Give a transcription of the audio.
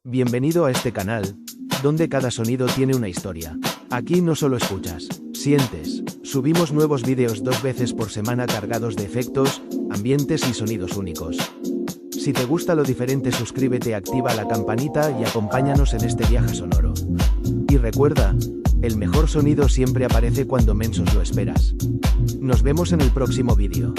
Bienvenido a este canal, donde cada sonido tiene una historia. Aquí no solo escuchas, sientes. Subimos nuevos vídeos 2 veces por semana cargados de efectos, ambientes y sonidos únicos. Si te gusta lo diferente, suscríbete, activa la campanita y acompáñanos en este viaje sonoro. Y recuerda, el mejor sonido siempre aparece cuando menos lo esperas. Nos vemos en el próximo vídeo.